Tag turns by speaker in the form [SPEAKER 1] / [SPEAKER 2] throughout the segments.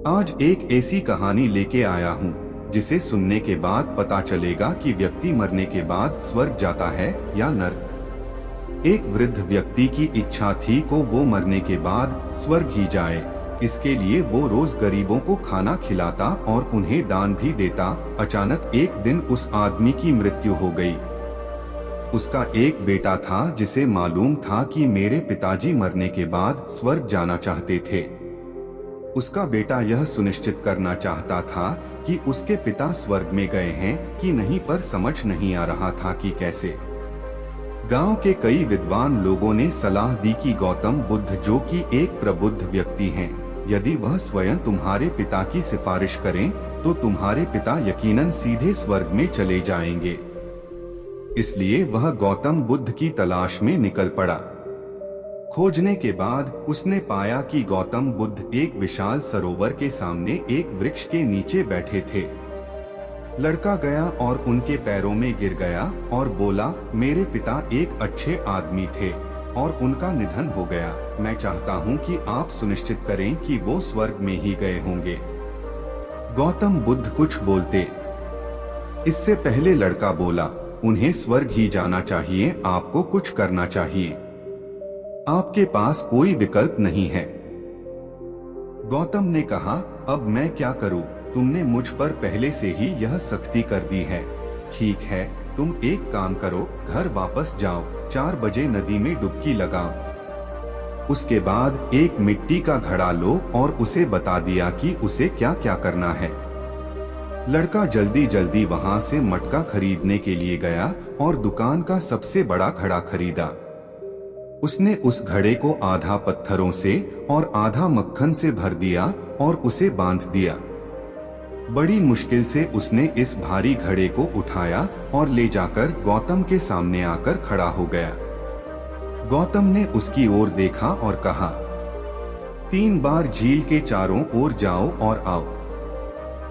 [SPEAKER 1] आज एक ऐसी कहानी लेके आया हूँ जिसे सुनने के बाद पता चलेगा कि व्यक्ति मरने के बाद स्वर्ग जाता है या नर्क। एक वृद्ध व्यक्ति की इच्छा थी को वो मरने के बाद स्वर्ग ही जाए। इसके लिए वो रोज गरीबों को खाना खिलाता और उन्हें दान भी देता। अचानक एक दिन उस आदमी की मृत्यु हो गई। उसका एक बेटा था जिसे मालूम था कि मेरे पिताजी मरने के बाद स्वर्ग जाना चाहते थे। उसका बेटा यह सुनिश्चित करना चाहता था कि उसके पिता स्वर्ग में गए हैं कि नहीं, पर समझ नहीं आ रहा था कि कैसे। गांव के कई विद्वान लोगों ने सलाह दी कि गौतम बुद्ध, जो कि एक प्रबुद्ध व्यक्ति हैं, यदि वह स्वयं तुम्हारे पिता की सिफारिश करें तो तुम्हारे पिता यकीनन सीधे स्वर्ग में चले जाएंगे। इसलिए वह गौतम बुद्ध की तलाश में निकल पड़ा। खोजने के बाद उसने पाया कि गौतम बुद्ध एक विशाल सरोवर के सामने एक वृक्ष के नीचे बैठे थे। लड़का गया और उनके पैरों में गिर गया और बोला, मेरे पिता एक अच्छे आदमी थे और उनका निधन हो गया। मैं चाहता हूं कि आप सुनिश्चित करें कि वो स्वर्ग में ही गए होंगे। गौतम बुद्ध कुछ बोलते इससे पहले लड़का बोला, उन्हें स्वर्ग ही जाना चाहिए, आपको कुछ करना चाहिए, आपके पास कोई विकल्प नहीं है। गौतम ने कहा, अब मैं क्या करूं? तुमने मुझ पर पहले से ही यह सख्ती कर दी है। ठीक है, तुम एक काम करो, घर वापस जाओ, 4 बजे नदी में डुबकी लगाओ। उसके बाद एक मिट्टी का घड़ा लो और उसे बता दिया कि उसे क्या क्या करना है। लड़का जल्दी जल्दी वहां से मटका खरीदने के लिए गया और दुकान का सबसे बड़ा घड़ा खरीदा। उसने उस घड़े को आधा पत्थरों से और आधा मक्खन से भर दिया और उसे बांध दिया। बड़ी मुश्किल से उसने इस भारी घड़े को उठाया और ले जाकर गौतम के सामने आकर खड़ा हो गया। गौतम ने उसकी ओर देखा और कहा, 3 बार झील के चारों ओर जाओ और आओ।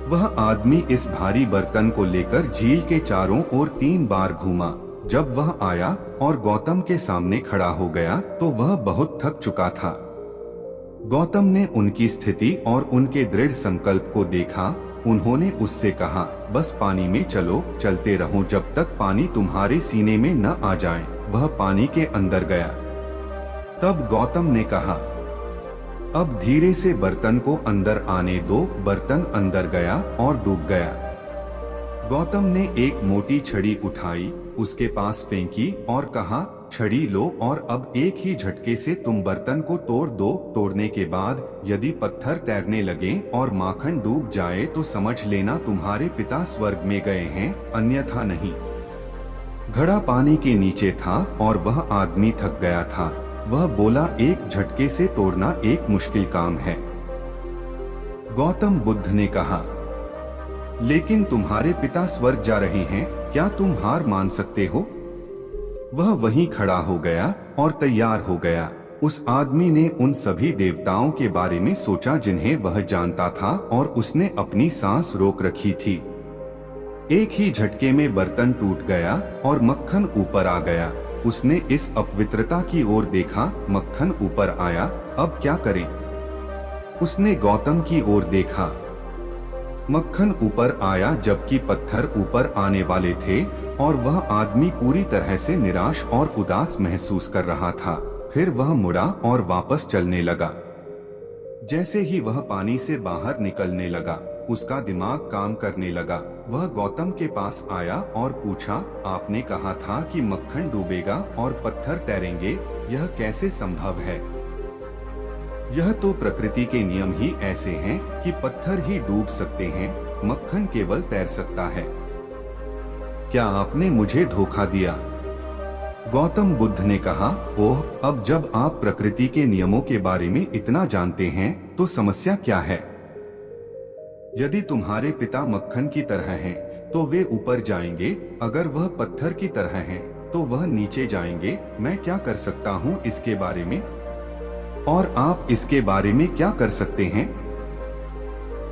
[SPEAKER 1] वह आदमी इस भारी बर्तन को लेकर झील के चारों ओर 3 बार घूमा। जब वह आया और गौतम के सामने खड़ा हो गया तो वह बहुत थक चुका था। गौतम ने उनकी स्थिति और उनके दृढ़ संकल्प को देखा। उन्होंने उससे कहा, बस पानी में चलो, चलते रहो जब तक पानी तुम्हारे सीने में न आ जाए। वह पानी के अंदर गया। तब गौतम ने कहा, अब धीरे से बर्तन को अंदर आने दो। बर्तन अंदर गया और डूब गया। गौतम ने एक मोटी छड़ी उठाई, उसके पास फेंकी और कहा, छड़ी लो और अब एक ही झटके से तुम बर्तन को तोड़ दो। तोड़ने के बाद यदि पत्थर तैरने लगे और माखन डूब जाए तो समझ लेना तुम्हारे पिता स्वर्ग में गए हैं, अन्यथा नहीं। घड़ा पानी के नीचे था और वह आदमी थक गया था। वह बोला, एक झटके से तोड़ना एक मुश्किल काम है। गौतम बुद्ध ने कहा, लेकिन तुम्हारे पिता स्वर्ग जा रहे हैं, क्या तुम हार मान सकते हो? वह वहीं खड़ा हो गया और तैयार हो गया। उस आदमी ने उन सभी देवताओं के बारे में सोचा जिन्हें वह जानता था और उसने अपनी सांस रोक रखी थी। एक ही झटके में बर्तन टूट गया और मक्खन ऊपर आ गया। उसने इस अपवित्रता की ओर देखा, मक्खन ऊपर आया, अब क्या करें? उसने गौतम की ओर देखा। मक्खन ऊपर आया जबकि पत्थर ऊपर आने वाले थे और वह आदमी पूरी तरह से निराश और उदास महसूस कर रहा था। फिर वह मुड़ा और वापस चलने लगा। जैसे ही वह पानी से बाहर निकलने लगा, उसका दिमाग काम करने लगा। वह गौतम के पास आया और पूछा, आपने कहा था कि मक्खन डूबेगा और पत्थर तैरेंगे, यह कैसे संभव है? यह तो प्रकृति के नियम ही ऐसे हैं कि पत्थर ही डूब सकते हैं, मक्खन केवल तैर सकता है। क्या आपने मुझे धोखा दिया? गौतम बुद्ध ने कहा, ओह, अब जब आप प्रकृति के नियमों के बारे में इतना जानते हैं तो समस्या क्या है? यदि तुम्हारे पिता मक्खन की तरह हैं, तो वे ऊपर जाएंगे, अगर वह पत्थर की तरह हैं, तो वह नीचे जाएंगे। मैं क्या कर सकता हूँ इसके बारे में? और आप इसके बारे में क्या कर सकते हैं?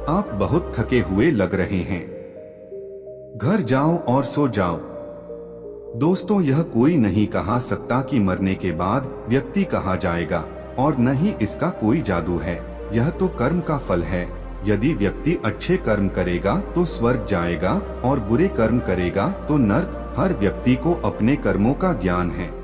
[SPEAKER 1] आप बहुत थके हुए लग रहे हैं। घर जाओ और सो जाओ। दोस्तों, यह कोई नहीं कहा सकता कि मरने के बाद व्यक्ति कहा जाएगा, और न ही इसका कोई जादू है। यह तो कर्म का फल है। यदि व्यक्ति अच्छे कर्म करेगा तो स्वर्ग जाएगा और बुरे कर्म करेगा तो नर्क। हर व्यक्ति को अपने कर्मों का ज्ञान है।